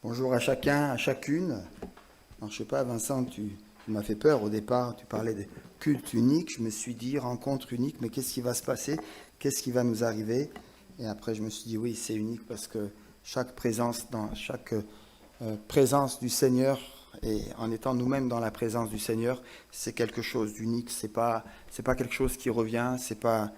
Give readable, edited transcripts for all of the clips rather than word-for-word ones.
Bonjour à chacun, à chacune. Alors, je sais pas, Vincent, tu m'as fait peur au départ. Tu parlais de culte unique. Je me suis dit rencontre unique, mais qu'est-ce qui va se passer? Qu'est-ce qui va nous arriver? Et après, je me suis dit oui, c'est unique parce que chaque présence, dans chaque présence du Seigneur, et en étant nous-mêmes dans la présence du Seigneur, c'est quelque chose d'unique. C'est pas quelque chose qui revient. C'est pas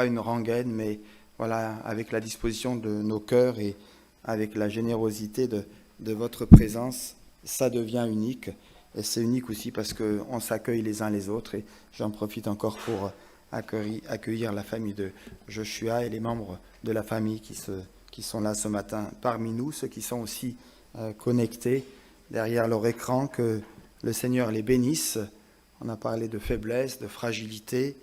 une rengaine, mais voilà, avec la disposition de nos cœurs et avec la générosité de votre présence, ça devient unique. Et c'est unique aussi parce qu'on s'accueille les uns les autres. Et j'en profite encore pour accueillir la famille de Joshua et les membres de la famille qui sont là ce matin parmi nous, ceux qui sont aussi connectés derrière leur écran, que le Seigneur les bénisse. On a parlé de faiblesse, de fragilité,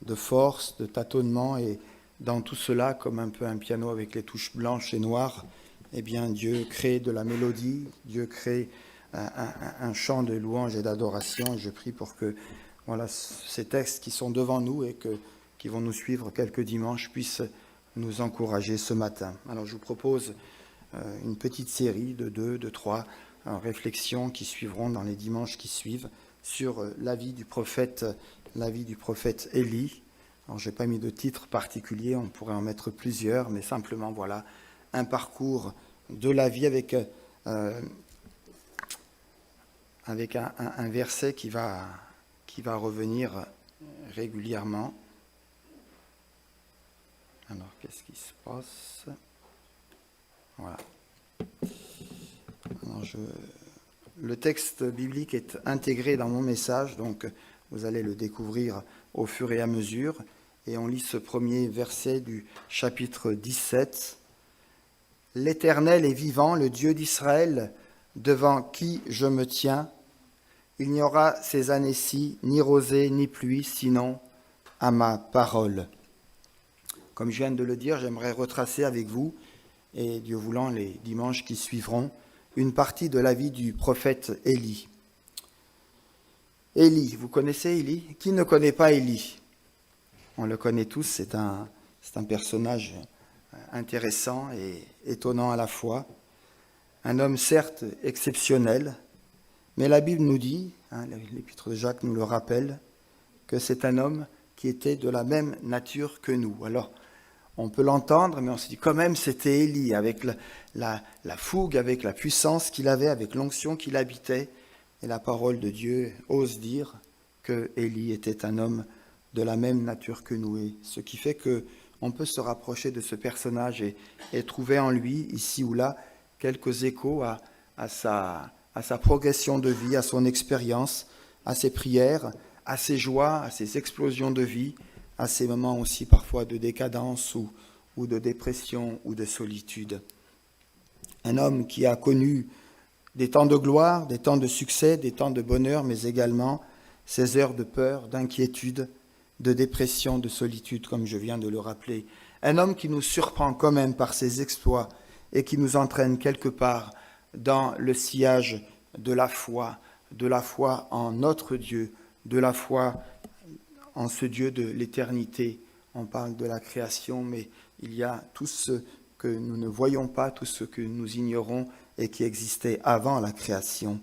de force, de tâtonnement, et dans tout cela, comme un peu un piano avec les touches blanches et noires, eh bien Dieu crée de la mélodie, Dieu crée un chant de louange et d'adoration. Et je prie pour que voilà, ces textes qui sont devant nous et qui vont nous suivre quelques dimanches puissent nous encourager ce matin. Alors je vous propose une petite série de 2, de 3 réflexions qui suivront dans les dimanches qui suivent sur la vie du prophète Élie. Alors je n'ai pas mis de titre particulier, on pourrait en mettre plusieurs, mais simplement voilà, un parcours de la vie avec un verset qui va revenir régulièrement. Alors, qu'est-ce qui se passe? Voilà. Alors, le texte biblique est intégré dans mon message, donc vous allez le découvrir au fur et à mesure. Et on lit ce premier verset du chapitre 17. « L'Éternel est vivant, le Dieu d'Israël, devant qui je me tiens. Il n'y aura ces années-ci ni rosée ni pluie, sinon à ma parole. » Comme je viens de le dire, j'aimerais retracer avec vous, et Dieu voulant les dimanches qui suivront, une partie de la vie du prophète Élie. Élie, vous connaissez Élie? Qui ne connaît pas Élie? On le connaît tous, c'est un personnage intéressant et étonnant à la fois. Un homme certes exceptionnel, mais la Bible nous dit, l'épître de Jacques nous le rappelle, que c'est un homme qui était de la même nature que nous. Alors, on peut l'entendre, mais on se dit quand même c'était Élie, avec la fougue, avec la puissance qu'il avait, avec l'onction qu'il habitait. Et la parole de Dieu ose dire que Élie était un homme de la même nature que nous. Et ce qui fait qu'on peut se rapprocher de ce personnage et trouver en lui, ici ou là, quelques échos à sa progression de vie, à son expérience, à ses prières, à ses joies, à ses explosions de vie, à ces moments aussi parfois de décadence ou de dépression ou de solitude. Un homme qui a connu des temps de gloire, des temps de succès, des temps de bonheur, mais également ces heures de peur, d'inquiétude, de dépression, de solitude, comme je viens de le rappeler. Un homme qui nous surprend quand même par ses exploits et qui nous entraîne quelque part dans le sillage de la foi en notre Dieu, de la foi en ce Dieu de l'éternité. On parle de la création, mais il y a tout ce que nous ne voyons pas, tout ce que nous ignorons et qui existait avant la création.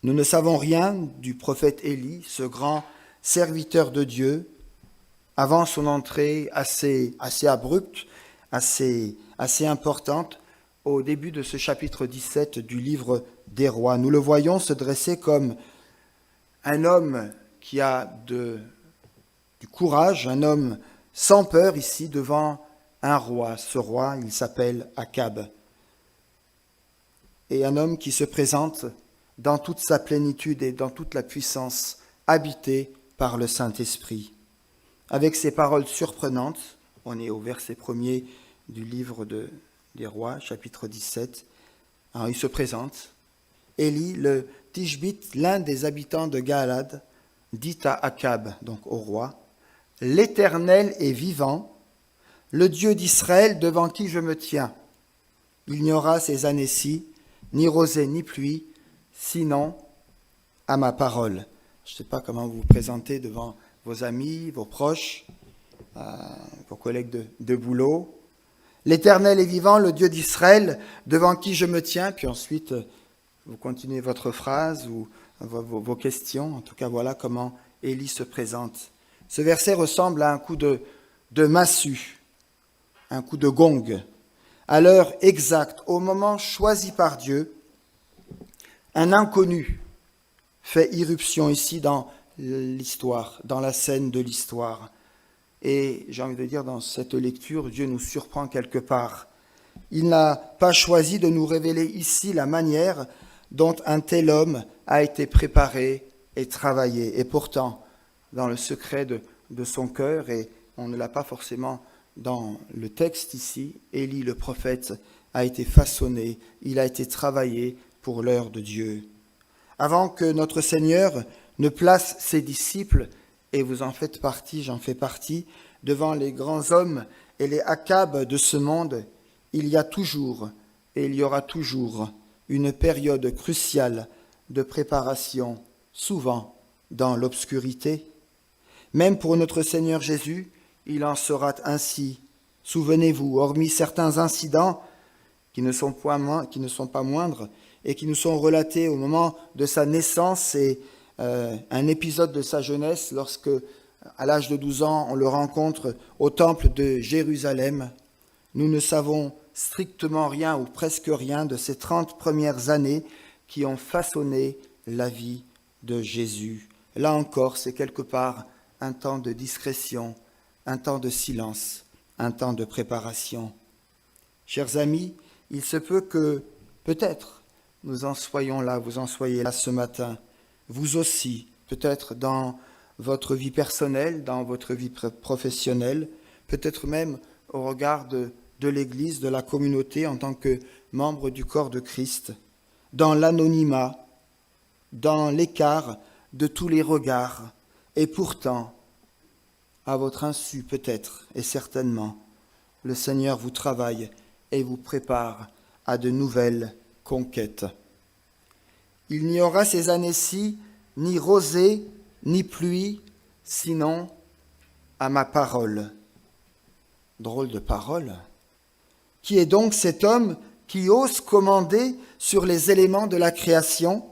Nous ne savons rien du prophète Élie, ce grand serviteur de Dieu, avant son entrée assez abrupte, assez importante, au début de ce chapitre 17 du livre des Rois. Nous le voyons se dresser comme un homme qui a du courage, un homme sans peur ici devant un roi. Ce roi, il s'appelle Akab. Et un homme qui se présente dans toute sa plénitude et dans toute la puissance, habité par le Saint-Esprit. Avec ces paroles surprenantes, on est au verset 1er du livre des Rois, chapitre 17. Alors, il se présente. Élie, le Tishbite, l'un des habitants de Gaalad, dit à Akab, donc au roi, « L'Éternel est vivant, le Dieu d'Israël devant qui je me tiens. Il n'y aura ces années-ci ni rosée ni pluie, sinon à ma parole. » Je ne sais pas comment vous vous présentez devant vos amis, vos proches, vos collègues de boulot. « L'Éternel est vivant, le Dieu d'Israël, devant qui je me tiens. Puis ensuite, vous continuez votre phrase ou vos questions. En tout cas, voilà comment Élie se présente. Ce verset ressemble à un coup de massue, un coup de gong. À l'heure exacte, au moment choisi par Dieu, un inconnu fait irruption ici dans l'histoire, dans la scène de l'histoire. Et j'ai envie de dire, dans cette lecture, Dieu nous surprend quelque part. Il n'a pas choisi de nous révéler ici la manière dont un tel homme a été préparé et travaillé. Et pourtant, dans le secret de son cœur, et on ne l'a pas forcément dans le texte ici, Élie le prophète a été façonné, il a été travaillé pour l'heure de Dieu. Avant que notre Seigneur ne place ses disciples, et vous en faites partie, j'en fais partie, devant les grands hommes et les Akab de ce monde, il y a toujours et il y aura toujours une période cruciale de préparation, souvent dans l'obscurité. Même pour notre Seigneur Jésus, il en sera ainsi. Souvenez-vous, hormis certains incidents qui ne sont pas moindres et qui nous sont relatés au moment de sa naissance et un épisode de sa jeunesse lorsque, à l'âge de 12 ans, on le rencontre au temple de Jérusalem. Nous ne savons strictement rien ou presque rien de ces 30 premières années qui ont façonné la vie de Jésus. Là encore, c'est quelque part un temps de discrétion, un temps de silence, un temps de préparation. Chers amis, il se peut que, peut-être, nous en soyons là, vous en soyez là ce matin. Vous aussi, peut-être dans votre vie personnelle, dans votre vie professionnelle, peut-être même au regard de l'Église, de la communauté en tant que membre du corps de Christ, dans l'anonymat, dans l'écart de tous les regards, et pourtant, à votre insu peut-être et certainement, le Seigneur vous travaille et vous prépare à de nouvelles conquêtes. Il n'y aura ces années-ci ni rosée, ni pluie, sinon à ma parole. Drôle de parole. Qui est donc cet homme qui ose commander sur les éléments de la création?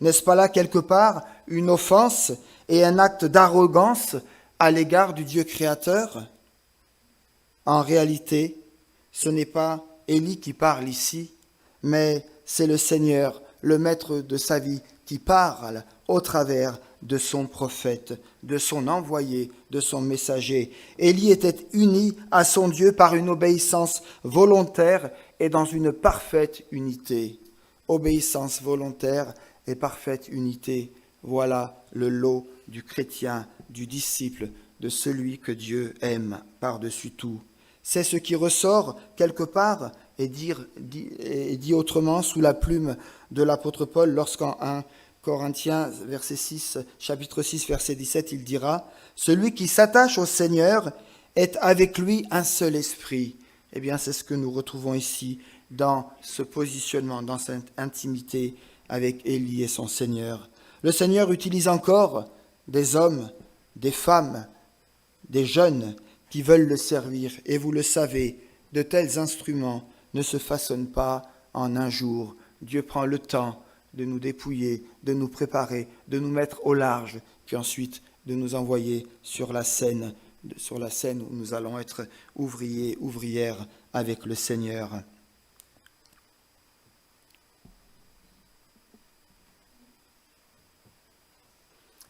N'est-ce pas là quelque part une offense et un acte d'arrogance à l'égard du Dieu créateur? En réalité, ce n'est pas Élie qui parle ici, mais c'est le Seigneur, le maître de sa vie, qui parle au travers de son prophète, de son envoyé, de son messager. Élie était uni à son Dieu par une obéissance volontaire et dans une parfaite unité. Obéissance volontaire et parfaite unité, voilà le lot du chrétien, du disciple, de celui que Dieu aime par-dessus tout. C'est ce qui ressort quelque part et dit autrement sous la plume de l'apôtre Paul lorsqu'en 1 Corinthiens chapitre 6, verset 17, il dira « Celui qui s'attache au Seigneur est avec lui un seul esprit ». Eh bien, c'est ce que nous retrouvons ici dans ce positionnement, dans cette intimité avec Élie et son Seigneur. Le Seigneur utilise encore des hommes, des femmes, des jeunes qui veulent le servir. Et vous le savez, de tels instruments ne se façonnent pas en un jour. Dieu prend le temps de nous dépouiller, de nous préparer, de nous mettre au large, puis ensuite de nous envoyer sur la scène où nous allons être ouvriers, ouvrières avec le Seigneur.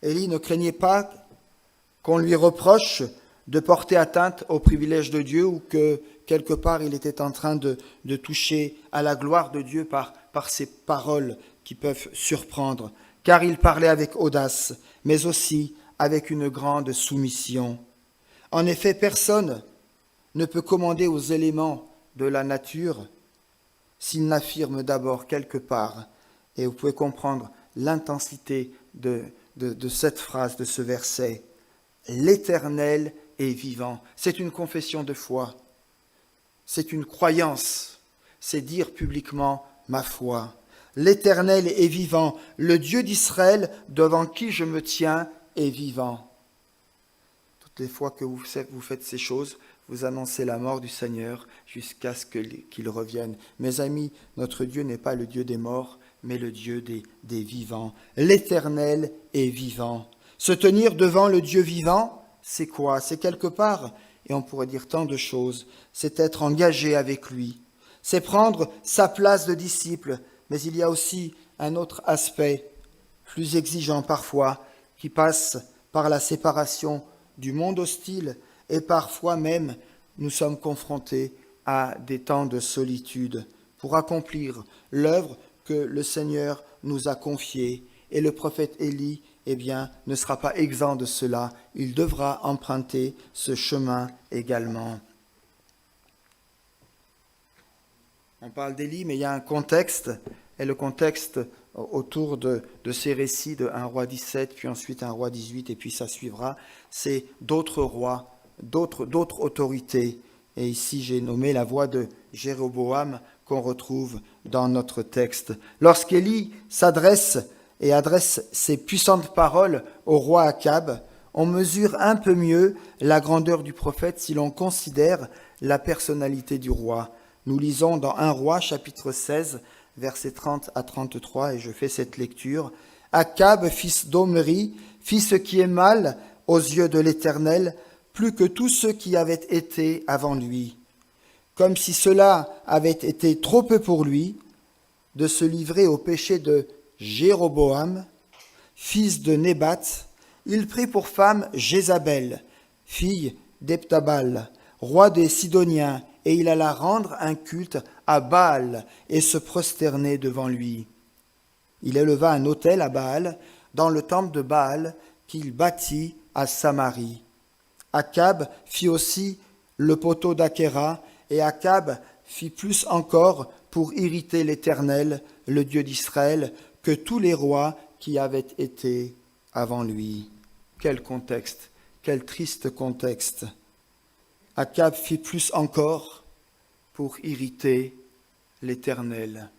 Élie ne craignait pas qu'on lui reproche de porter atteinte au privilège de Dieu ou que quelque part il était en train de toucher à la gloire de Dieu par ses paroles qui peuvent surprendre, car il parlait avec audace, mais aussi avec une grande soumission. En effet, personne ne peut commander aux éléments de la nature s'il n'affirme d'abord quelque part, et vous pouvez comprendre l'intensité de cette phrase, de ce verset, « L'Éternel est vivant ». C'est une confession de foi, c'est une croyance, c'est dire publiquement ma foi. L'Éternel est vivant, le Dieu d'Israël devant qui je me tiens est vivant. Toutes les fois que vous faites ces choses, vous annoncez la mort du Seigneur jusqu'à ce qu'il revienne. Mes amis, notre Dieu n'est pas le Dieu des morts, mais le Dieu des vivants. L'Éternel est vivant. Se tenir devant le Dieu vivant, c'est quoi? C'est quelque part, et on pourrait dire tant de choses, c'est être engagé avec lui. C'est prendre sa place de disciple, mais il y a aussi un autre aspect, plus exigeant parfois, qui passe par la séparation du monde hostile, et parfois même nous sommes confrontés à des temps de solitude pour accomplir l'œuvre que le Seigneur nous a confiée. Et le prophète Élie, ne sera pas exempt de cela. Il devra emprunter ce chemin également. On parle d'Élie, mais il y a un contexte, et le contexte autour de ces récits de 1 roi 17, puis ensuite 1 roi 18, et puis ça suivra, c'est d'autres rois, d'autres autorités. Et ici, j'ai nommé la voix de Jéroboam qu'on retrouve dans notre texte. Lorsqu'Élie s'adresse et adresse ses puissantes paroles au roi Akab, on mesure un peu mieux la grandeur du prophète si l'on considère la personnalité du roi. Nous lisons dans 1 roi, chapitre 16, versets 30 à 33, et je fais cette lecture. « Akab, fils d'Omri, fit ce qui est mal aux yeux de l'Éternel, plus que tous ceux qui avaient été avant lui. Comme si cela avait été trop peu pour lui, de se livrer au péché de Jéroboam, fils de Nébat, il prit pour femme Jézabel, fille d'Eptabal, roi des Sidoniens, et il alla rendre un culte à Baal et se prosterner devant lui. Il éleva un autel à Baal dans le temple de Baal qu'il bâtit à Samarie. Akab fit aussi le poteau d'Akhéra, et Akab fit plus encore pour irriter l'Éternel, le Dieu d'Israël, que tous les rois qui avaient été avant lui. Quel contexte, quel triste contexte. Akab fit plus encore pour irriter l'Éternel.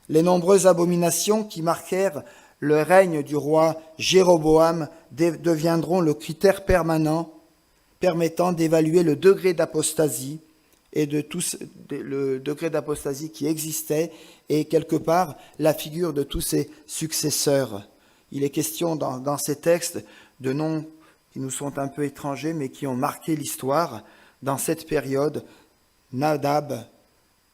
Les nombreuses abominations qui marquèrent le règne du roi Jéroboam deviendront le critère permanent permettant d'évaluer le degré d'apostasie et le degré d'apostasie qui existait et quelque part la figure de tous ses successeurs. Il est question dans ces textes de noms qui nous sont un peu étrangers mais qui ont marqué l'histoire dans cette période. Nadab,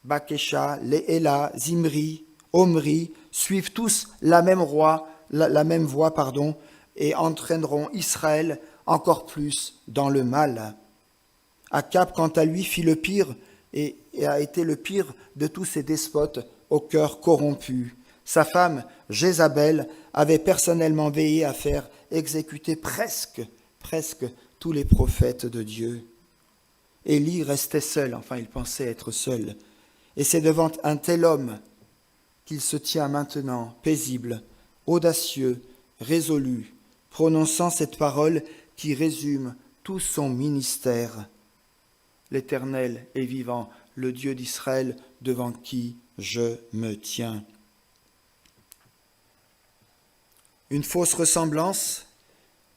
Bakesha, Léhéla, Zimri, Omri suivent tous la même voie, et entraîneront Israël encore plus dans le mal. Akab, quant à lui, fit le pire et a été le pire de tous ces despotes au cœur corrompu. Sa femme, Jézabel, avait personnellement veillé à faire exécuter presque tous les prophètes de Dieu. Élie restait seul, il pensait être seul. Et c'est devant un tel homme qu'il se tient maintenant, paisible, audacieux, résolu, prononçant cette parole qui résume tout son ministère. L'Éternel est vivant, le Dieu d'Israël devant qui je me tiens. Une fausse ressemblance,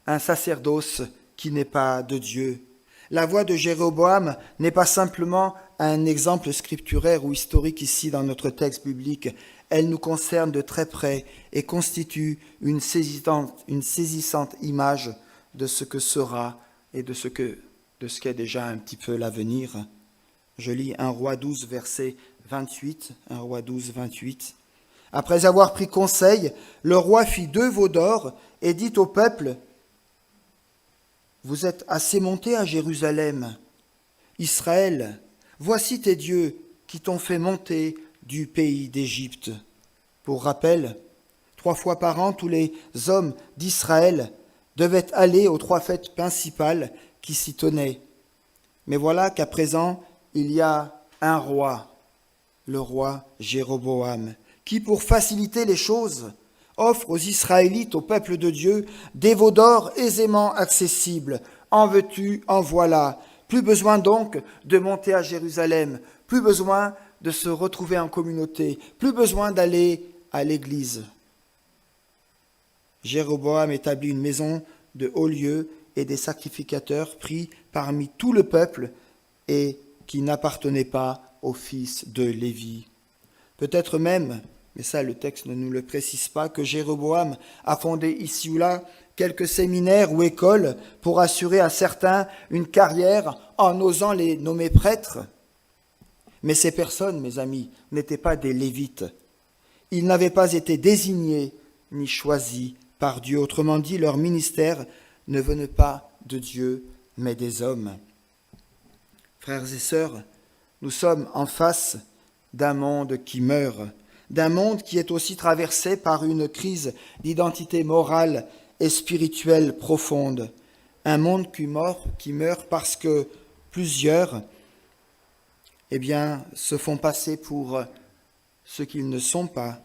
un sacerdoce qui n'est pas de Dieu. La voix de Jéroboam n'est pas simplement un exemple scripturaire ou historique ici dans notre texte biblique. Elle nous concerne de très près et constitue une saisissante image de ce que sera et de ce qu'est déjà un petit peu l'avenir. Je lis 1 roi 12, verset 28. 1 roi 12, 28. Après avoir pris conseil, le roi fit 2 veaux d'or et dit au peuple: vous êtes assez montés à Jérusalem. Israël, voici tes dieux qui t'ont fait monter du pays d'Égypte. Pour rappel, 3 fois par an, tous les hommes d'Israël devaient aller aux 3 fêtes principales qui s'y tenaient. Mais voilà qu'à présent, il y a un roi, le roi Jéroboam, qui, pour faciliter les choses, offre aux Israélites, au peuple de Dieu, des veaux d'or aisément accessibles. En veux-tu, en voilà. Plus besoin donc de monter à Jérusalem, plus besoin de se retrouver en communauté, plus besoin d'aller à l'église. Jéroboam établit une maison de haut lieu et des sacrificateurs pris parmi tout le peuple et qui n'appartenaient pas aux fils de Lévi. Peut-être même, mais ça le texte ne nous le précise pas, que Jéroboam a fondé ici ou là quelques séminaires ou écoles pour assurer à certains une carrière en osant les nommer prêtres. Mais ces personnes, mes amis, n'étaient pas des Lévites. Ils n'avaient pas été désignés ni choisis par Dieu. Autrement dit, leur ministère ne venait pas de Dieu, mais des hommes. Frères et sœurs, nous sommes en face d'un monde qui meurt, d'un monde qui est aussi traversé par une crise d'identité morale et spirituelle profonde. Un monde qui meurt parce que plusieurs se font passer pour ce qu'ils ne sont pas.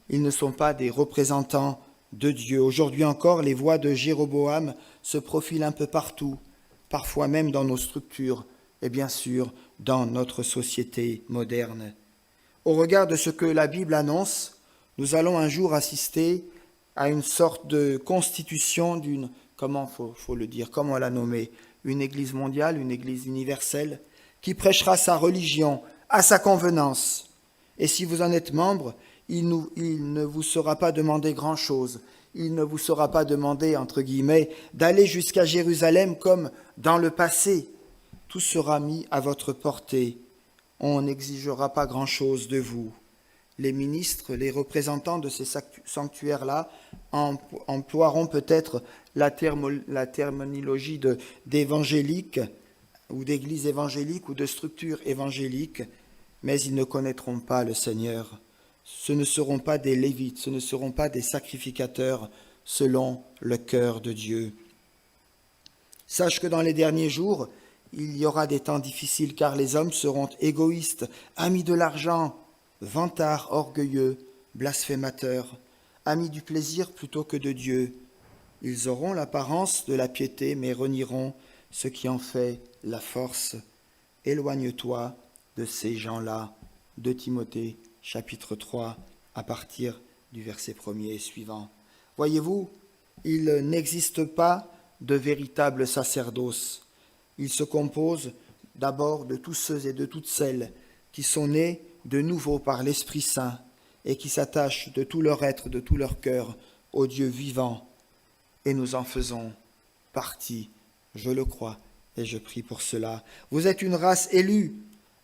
Ils ne sont pas des représentants de Dieu. Aujourd'hui encore, les voix de Jéroboam se profilent un peu partout, parfois même dans nos structures et bien sûr dans notre société moderne. Au regard de ce que la Bible annonce, nous allons un jour assister à une sorte de constitution d'une, comment la nommer, une église mondiale, une église universelle, qui prêchera sa religion à sa convenance. Et si vous en êtes membre, il ne vous sera pas demandé grand-chose. Il ne vous sera pas demandé, entre guillemets, d'aller jusqu'à Jérusalem comme dans le passé. Tout sera mis à votre portée. On n'exigera pas grand-chose de vous. Les ministres, les représentants de ces sanctuaires-là emploieront peut-être la terminologie d'évangélique ou d'église évangélique ou de structure évangélique, mais ils ne connaîtront pas le Seigneur. Ce ne seront pas des Lévites, ce ne seront pas des sacrificateurs selon le cœur de Dieu. Sache que dans les derniers jours, il y aura des temps difficiles car les hommes seront égoïstes, amis de l'argent, vantards, orgueilleux, blasphémateurs, amis du plaisir plutôt que de Dieu. Ils auront l'apparence de la piété mais renieront ce qui en fait la force. Éloigne-toi de ces gens-là. 2 Timothée chapitre 3 à partir du verset 1er et suivant. Voyez-vous, il n'existe pas de véritable sacerdoce. Il se compose d'abord de tous ceux et de toutes celles qui sont nés de nouveau par l'Esprit Saint et qui s'attachent de tout leur être, de tout leur cœur au Dieu vivant. Et nous en faisons partie, je le crois, et je prie pour cela. Vous êtes une race élue,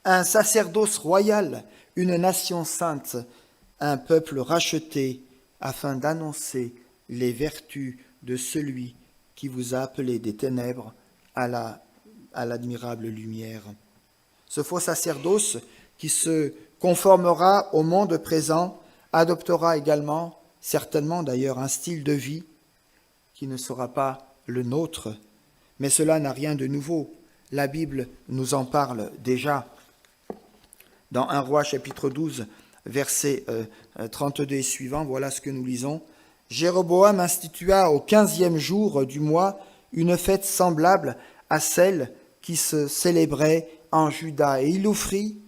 un sacerdoce royal, une nation sainte, un peuple racheté, afin d'annoncer les vertus de celui qui vous a appelé des ténèbres à l'admirable lumière. Ce faux sacerdoce qui se conformera au monde présent adoptera également, certainement d'ailleurs, un style de vie qui ne sera pas le nôtre, mais cela n'a rien de nouveau. La Bible nous en parle déjà. Dans 1 Roi chapitre 12, versets 32 et suivants, voilà ce que nous lisons. Jéroboam institua au 15e jour du mois une fête semblable à celle qui se célébrait en Juda, et il offrit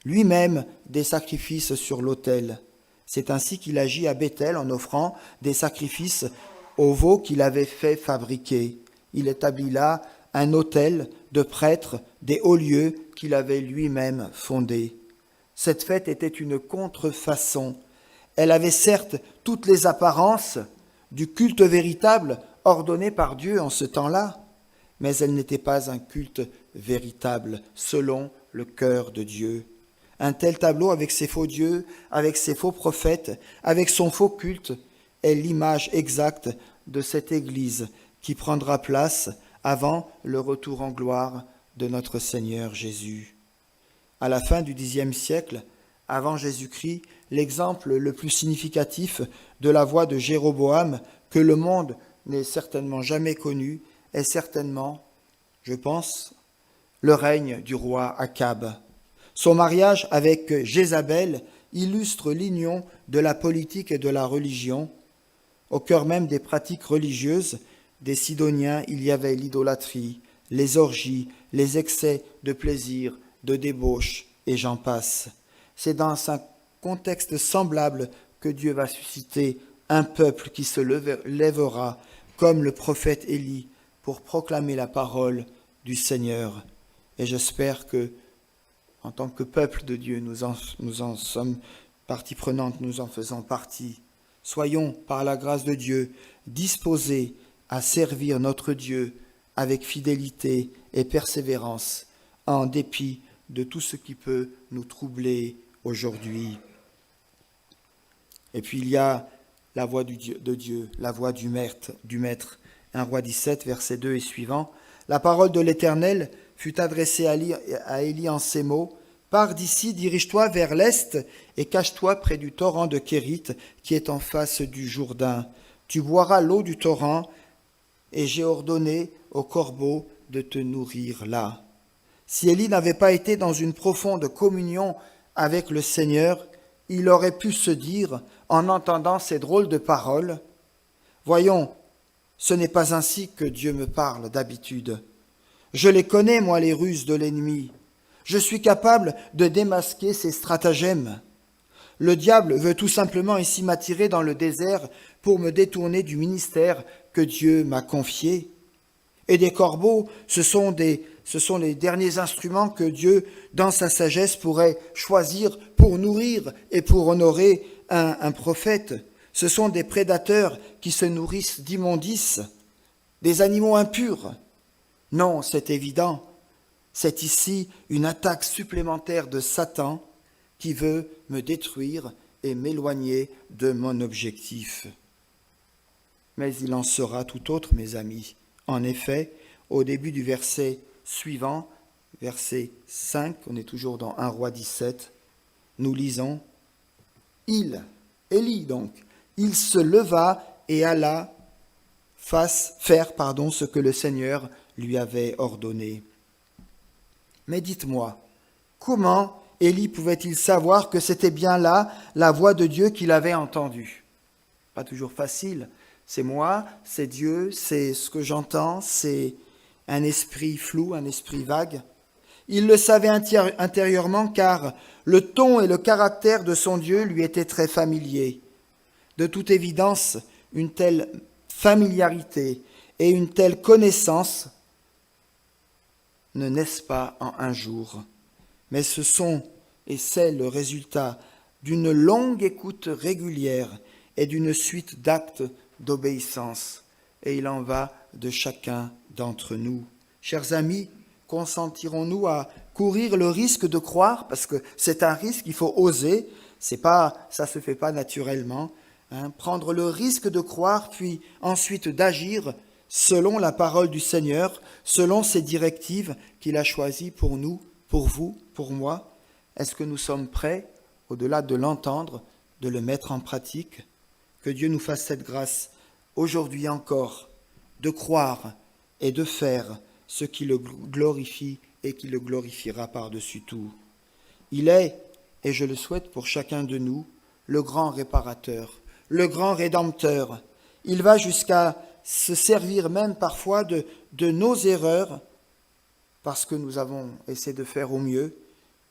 lui-même des sacrifices sur l'autel. C'est ainsi qu'il agit à Béthel en offrant des sacrifices aux veaux qu'il avait fait fabriquer. Il établit là un autel de prêtres des hauts lieux qu'il avait lui-même fondés. Cette fête était une contrefaçon. Elle avait certes toutes les apparences du culte véritable ordonné par Dieu en ce temps-là, mais elle n'était pas un culte véritable selon le cœur de Dieu. Un tel tableau avec ses faux dieux, avec ses faux prophètes, avec son faux culte, est l'image exacte de cette Église qui prendra place avant le retour en gloire de notre Seigneur Jésus. À la fin du Xe siècle, avant Jésus-Christ, l'exemple le plus significatif de la voie de Jéroboam que le monde n'ait certainement jamais connu est certainement, je pense, le règne du roi Akab. Son mariage avec Jézabel illustre l'union de la politique et de la religion. Au cœur même des pratiques religieuses des Sidoniens, il y avait l'idolâtrie, les orgies, les excès de plaisir, de débauche, et j'en passe. C'est dans un contexte semblable que Dieu va susciter un peuple qui se lèvera, comme le prophète Élie, pour proclamer la parole du Seigneur. Et j'espère que, en tant que peuple de Dieu, nous en sommes partie prenante, nous en faisons partie. Soyons, par la grâce de Dieu, disposés à servir notre Dieu avec fidélité et persévérance, en dépit de tout ce qui peut nous troubler aujourd'hui. Et puis il y a la voix de Dieu, la voix du Maître. 1 Roi 17, versets 2 et suivants. La parole de l'Éternel fut adressée à Élie en ces mots. Pars d'ici, dirige-toi vers l'est et cache-toi près du torrent de Kérith qui est en face du Jourdain. Tu boiras l'eau du torrent et j'ai ordonné aux corbeaux de te nourrir là. Si Élie n'avait pas été dans une profonde communion avec le Seigneur, il aurait pu se dire, en entendant ces drôles de paroles, « Voyons, ce n'est pas ainsi que Dieu me parle d'habitude. Je les connais, moi, les ruses de l'ennemi. Je suis capable de démasquer ses stratagèmes. Le diable veut tout simplement ici m'attirer dans le désert pour me détourner du ministère que Dieu m'a confié. Et des corbeaux, ce sont les derniers instruments que Dieu, dans sa sagesse, pourrait choisir pour nourrir et pour honorer un prophète. Ce sont des prédateurs qui se nourrissent d'immondices, des animaux impurs. Non, c'est évident. C'est ici une attaque supplémentaire de Satan qui veut me détruire et m'éloigner de mon objectif. Mais il en sera tout autre, mes amis. En effet, au début du verset suivant, verset 5, on est toujours dans 1 Roi 17, nous lisons « Élie donc, il se leva et alla faire ce que le Seigneur lui avait ordonné. » Mais dites-moi, comment Élie pouvait-il savoir que c'était bien là la voix de Dieu qu'il avait entendue? Pas toujours facile. C'est moi, c'est Dieu, c'est ce que j'entends, c'est un esprit flou, un esprit vague. Il le savait intérieurement car le ton et le caractère de son Dieu lui étaient très familiers. De toute évidence, une telle familiarité et une telle connaissance ne naissent pas en un jour, mais c'est le résultat d'une longue écoute régulière et d'une suite d'actes d'obéissance. Et il en va de chacun d'entre nous. Chers amis, consentirons-nous à courir le risque de croire, parce que c'est un risque, il faut oser, ça se fait pas naturellement, prendre le risque de croire, puis ensuite d'agir selon la parole du Seigneur, selon ses directives qu'il a choisies pour nous, pour vous, pour moi. Est-ce que nous sommes prêts, au-delà de l'entendre, de le mettre en pratique? Que Dieu nous fasse cette grâce aujourd'hui encore, de croire et de faire ce qui le glorifie et qui le glorifiera par-dessus tout. Il est, et je le souhaite pour chacun de nous, le grand réparateur, le grand rédempteur. Il va jusqu'à se servir même parfois de nos erreurs, parce que nous avons essayé de faire au mieux,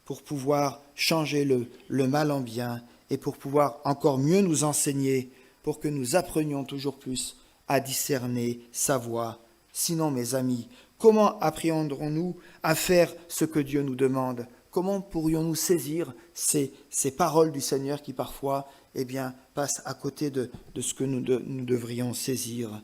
pour pouvoir changer le mal en bien et pour pouvoir encore mieux nous enseigner, pour que nous apprenions toujours plus à discerner sa voix. Sinon, mes amis, comment appréhenderons-nous à faire ce que Dieu nous demande? Comment pourrions-nous saisir ces paroles du Seigneur qui parfois passent à côté de ce que nous devrions saisir?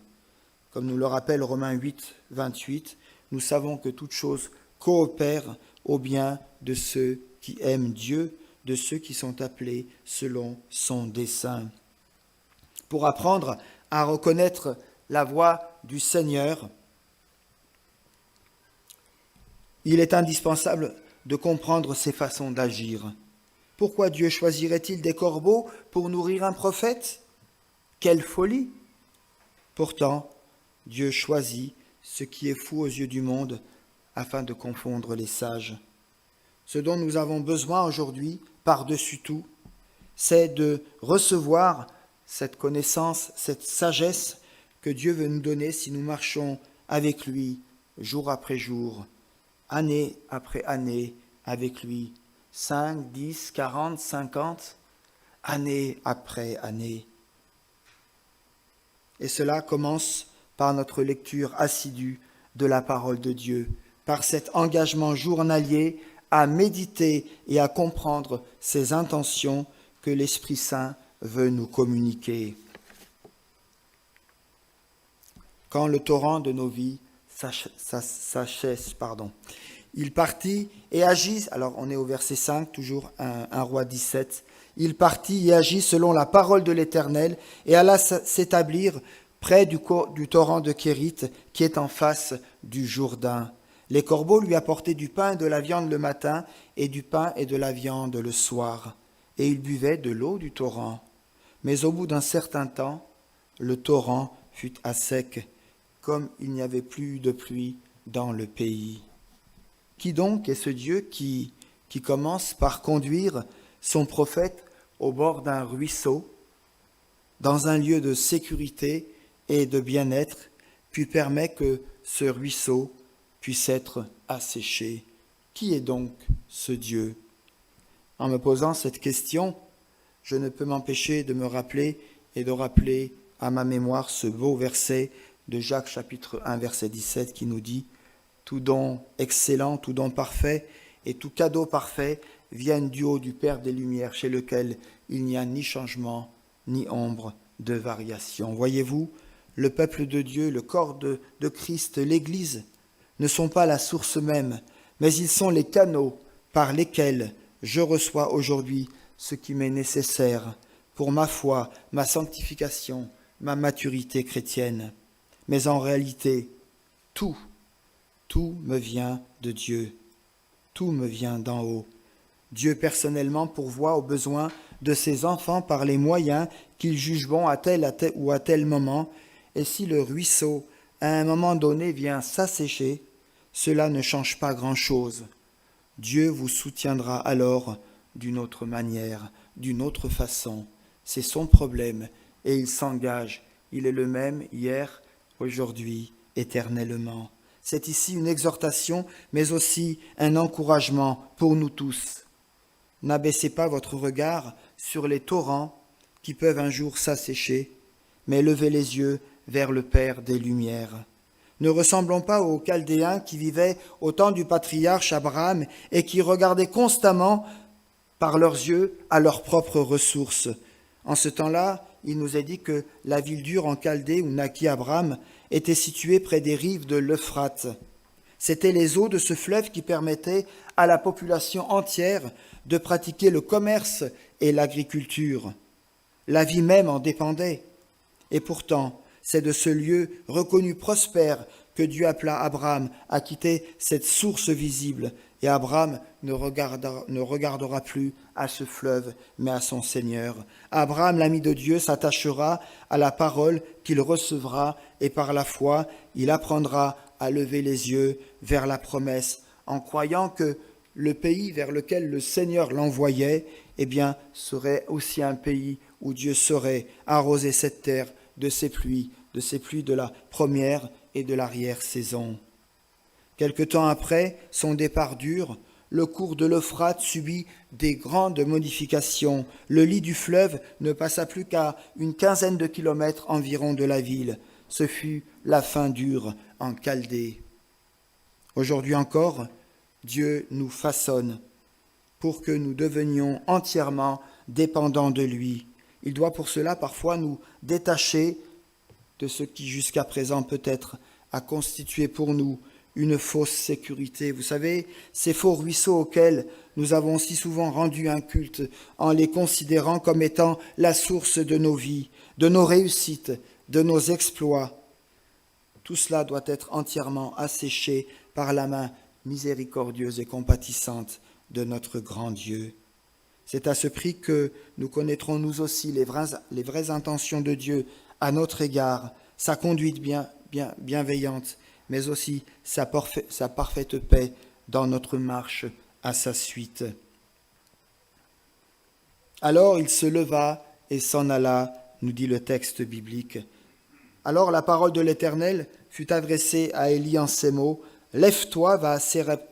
Comme nous le rappelle Romains 8, 28, nous savons que toute chose coopère au bien de ceux qui aiment Dieu, de ceux qui sont appelés selon son dessein. Pour apprendre à reconnaître la voix du Seigneur, il est indispensable de comprendre ses façons d'agir. Pourquoi Dieu choisirait-il des corbeaux pour nourrir un prophète? Quelle folie! Pourtant, Dieu choisit ce qui est fou aux yeux du monde afin de confondre les sages. Ce dont nous avons besoin aujourd'hui, par-dessus tout, c'est de recevoir cette connaissance, cette sagesse que Dieu veut nous donner si nous marchons avec lui jour après jour, année après année avec lui, 5, 10, 40, 50, année après année. Et cela commence par notre lecture assidue de la parole de Dieu, par cet engagement journalier à méditer et à comprendre ces intentions que l'Esprit Saint veut nous communiquer. Quand le torrent de nos vies s'achève, il partit et agit, alors on est au verset 5, toujours 1 Roi 17, il partit et agit selon la parole de l'Éternel et alla s'établir près du torrent de Kérith qui est en face du Jourdain. Les corbeaux lui apportaient du pain et de la viande le matin et du pain et de la viande le soir. Et il buvait de l'eau du torrent. Mais au bout d'un certain temps, le torrent fut à sec, comme il n'y avait plus de pluie dans le pays. Qui donc est ce Dieu qui commence par conduire son prophète au bord d'un ruisseau, dans un lieu de sécurité et de bien-être, puis permet que ce ruisseau puisse être asséché? Qui est donc ce Dieu? En me posant cette question, je ne peux m'empêcher de me rappeler et de rappeler à ma mémoire ce beau verset de Jacques chapitre 1 verset 17 qui nous dit « Tout don excellent, tout don parfait et tout cadeau parfait viennent du haut du Père des Lumières, chez lequel il n'y a ni changement ni ombre de variation. » Voyez-vous, le peuple de Dieu, le corps de Christ, l'Église, ne sont pas la source même, mais ils sont les canaux par lesquels je reçois aujourd'hui ce qui m'est nécessaire pour ma foi, ma sanctification, ma maturité chrétienne. Mais en réalité, tout me vient de Dieu, tout me vient d'en haut. Dieu personnellement pourvoit aux besoins de ses enfants par les moyens qu'il juge bons à tel ou à tel moment, et si le ruisseau, à un moment donné, vient s'assécher, cela ne change pas grand-chose. Dieu vous soutiendra alors d'une autre manière, d'une autre façon. C'est son problème et il s'engage. Il est le même hier, aujourd'hui, éternellement. C'est ici une exhortation, mais aussi un encouragement pour nous tous. N'abaissez pas votre regard sur les torrents qui peuvent un jour s'assécher, mais levez les yeux vers le Père des Lumières. Ne ressemblons pas aux Chaldéens qui vivaient au temps du patriarche Abraham et qui regardaient constamment par leurs yeux à leurs propres ressources. En ce temps-là, il nous est dit que la ville d'Ur en Chaldée où naquit Abraham était située près des rives de l'Euphrate. C'étaient les eaux de ce fleuve qui permettaient à la population entière de pratiquer le commerce et l'agriculture. La vie même en dépendait. Et pourtant, c'est de ce lieu reconnu prospère que Dieu appela Abraham à quitter cette source visible. Et Abraham ne regardera plus à ce fleuve, mais à son Seigneur. Abraham, l'ami de Dieu, s'attachera à la parole qu'il recevra et par la foi, il apprendra à lever les yeux vers la promesse en croyant que le pays vers lequel le Seigneur l'envoyait, serait aussi un pays où Dieu saurait arroser cette terre de ses pluies de la première et de l'arrière-saison. Quelque temps après son départ d'Ur, le cours de l'Euphrate subit des grandes modifications. Le lit du fleuve ne passa plus qu'à une quinzaine de kilomètres environ de la ville. Ce fut la fin d'Ur en Chaldée. Aujourd'hui encore, Dieu nous façonne pour que nous devenions entièrement dépendants de lui. Il doit pour cela parfois nous détacher de ce qui jusqu'à présent peut-être a constitué pour nous une fausse sécurité. Vous savez, ces faux ruisseaux auxquels nous avons si souvent rendu un culte en les considérant comme étant la source de nos vies, de nos réussites, de nos exploits. Tout cela doit être entièrement asséché par la main miséricordieuse et compatissante de notre grand Dieu. C'est à ce prix que nous connaîtrons nous aussi les vraies intentions de Dieu à notre égard, sa conduite bienveillante, mais aussi sa parfaite paix dans notre marche à sa suite. Alors il se leva et s'en alla, nous dit le texte biblique. Alors la parole de l'Éternel fut adressée à Élie en ces mots, « Lève-toi, va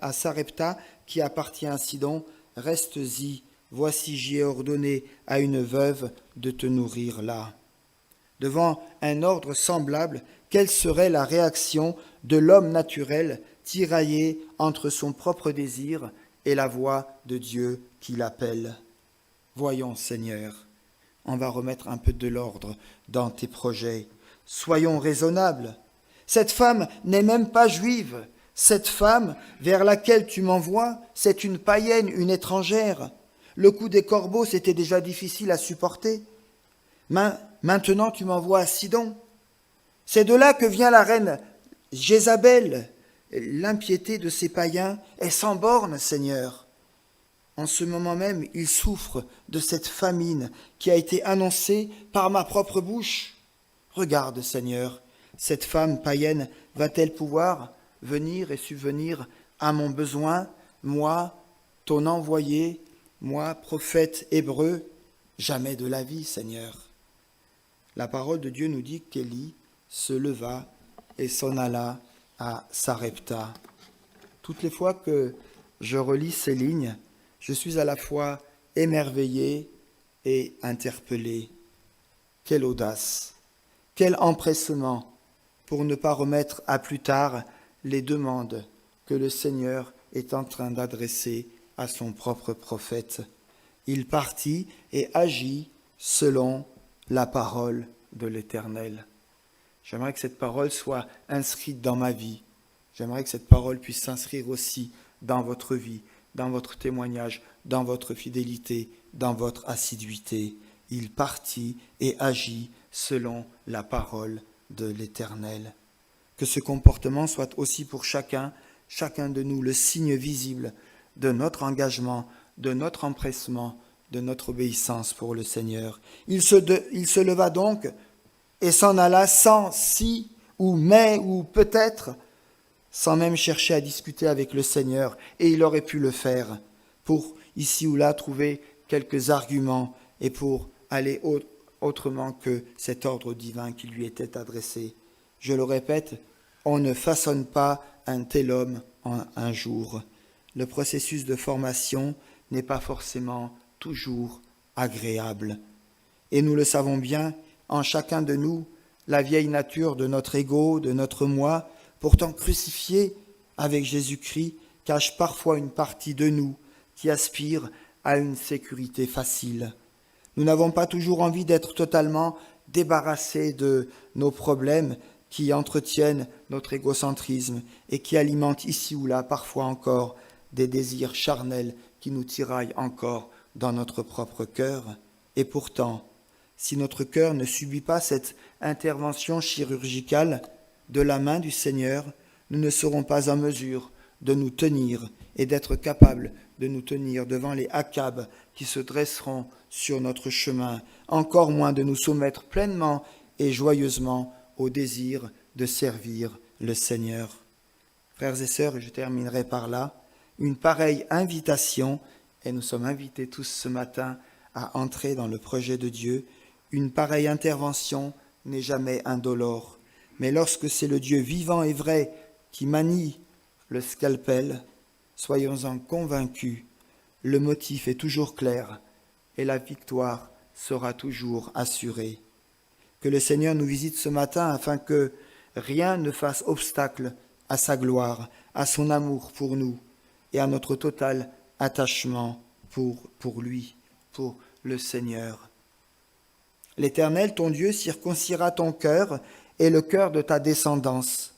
à Sarepta, qui appartient à Sidon, reste-y, voici j'y ai ordonné à une veuve de te nourrir là. » Devant un ordre semblable, quelle serait la réaction de l'homme naturel tiraillé entre son propre désir et la voix de Dieu qui l'appelle. Voyons, Seigneur, on va remettre un peu de l'ordre dans tes projets. Soyons raisonnables. Cette femme n'est même pas juive. Cette femme vers laquelle tu m'envoies, c'est une païenne, une étrangère. Le coup des corbeaux, c'était déjà difficile à supporter. Maintenant, tu m'envoies à Sidon. C'est de là que vient la reine Jézabel. L'impiété de ces païens est sans borne, Seigneur. En ce moment même, ils souffrent de cette famine qui a été annoncée par ma propre bouche. Regarde, Seigneur, cette femme païenne va-t-elle pouvoir venir et subvenir à mon besoin, moi, ton envoyé, moi, prophète hébreu? Jamais de la vie, Seigneur. La parole de Dieu nous dit qu'Élie se leva et s'en alla à Sarepta. Toutes les fois que je relis ces lignes, je suis à la fois émerveillé et interpellé. Quelle audace, quel empressement pour ne pas remettre à plus tard les demandes que le Seigneur est en train d'adresser à son propre prophète. Il partit et agit selon la parole de l'Éternel. J'aimerais que cette parole soit inscrite dans ma vie. J'aimerais que cette parole puisse s'inscrire aussi dans votre vie, dans votre témoignage, dans votre fidélité, dans votre assiduité. Il partit et agit selon la parole de l'Éternel. Que ce comportement soit aussi pour chacun de nous, le signe visible de notre engagement, de notre empressement, de notre obéissance pour le Seigneur. Il se leva donc et s'en alla sans si ou mais ou peut-être, sans même chercher à discuter avec le Seigneur, et il aurait pu le faire pour ici ou là trouver quelques arguments et pour aller autrement que cet ordre divin qui lui était adressé. Je le répète, on ne façonne pas un tel homme en un jour. Le processus de formation n'est pas forcément toujours agréable. Et nous le savons bien, en chacun de nous, la vieille nature de notre ego, de notre moi, pourtant crucifié avec Jésus-Christ, cache parfois une partie de nous qui aspire à une sécurité facile. Nous n'avons pas toujours envie d'être totalement débarrassés de nos problèmes qui entretiennent notre égocentrisme et qui alimentent ici ou là parfois encore des désirs charnels qui nous tiraillent encore dans notre propre cœur. Et pourtant, si notre cœur ne subit pas cette intervention chirurgicale de la main du Seigneur, nous ne serons pas en mesure de nous tenir et d'être capables de nous tenir devant les Akab qui se dresseront sur notre chemin, encore moins de nous soumettre pleinement et joyeusement au désir de servir le Seigneur. Frères et sœurs, je terminerai par là, une pareille invitation, et nous sommes invités tous ce matin à entrer dans le projet de Dieu, une pareille intervention n'est jamais indolore. Mais lorsque c'est le Dieu vivant et vrai qui manie le scalpel, soyons-en convaincus, le motif est toujours clair et la victoire sera toujours assurée. Que le Seigneur nous visite ce matin afin que rien ne fasse obstacle à sa gloire, à son amour pour nous et à notre total attachement pour lui, pour le Seigneur. L'Éternel, ton Dieu, circoncira ton cœur et le cœur de ta descendance,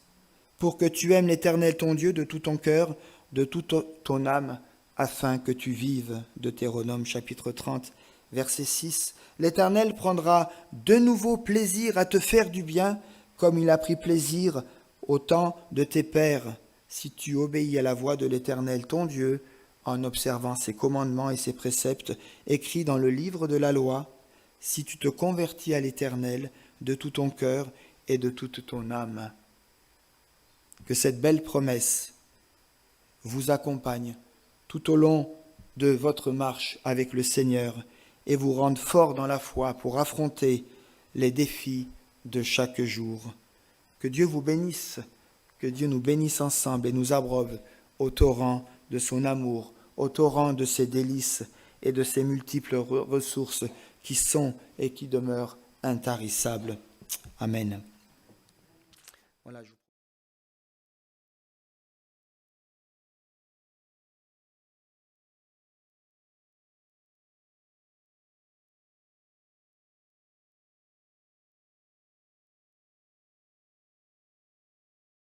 pour que tu aimes l'Éternel, ton Dieu, de tout ton cœur, de toute ton âme, afin que tu vives. Deutéronome chapitre 30, verset 6. L'Éternel prendra de nouveau plaisir à te faire du bien, comme il a pris plaisir au temps de tes pères, si tu obéis à la voix de l'Éternel, ton Dieu, en observant ses commandements et ses préceptes écrits dans le livre de la loi, si tu te convertis à l'Éternel de tout ton cœur et de toute ton âme. Que cette belle promesse vous accompagne tout au long de votre marche avec le Seigneur et vous rende fort dans la foi pour affronter les défis de chaque jour. Que Dieu vous bénisse, que Dieu nous bénisse ensemble et nous abreuve au torrent de son amour, au torrent de ses délices et de ses multiples ressources qui sont et qui demeurent intarissables. Amen. Voilà, je vous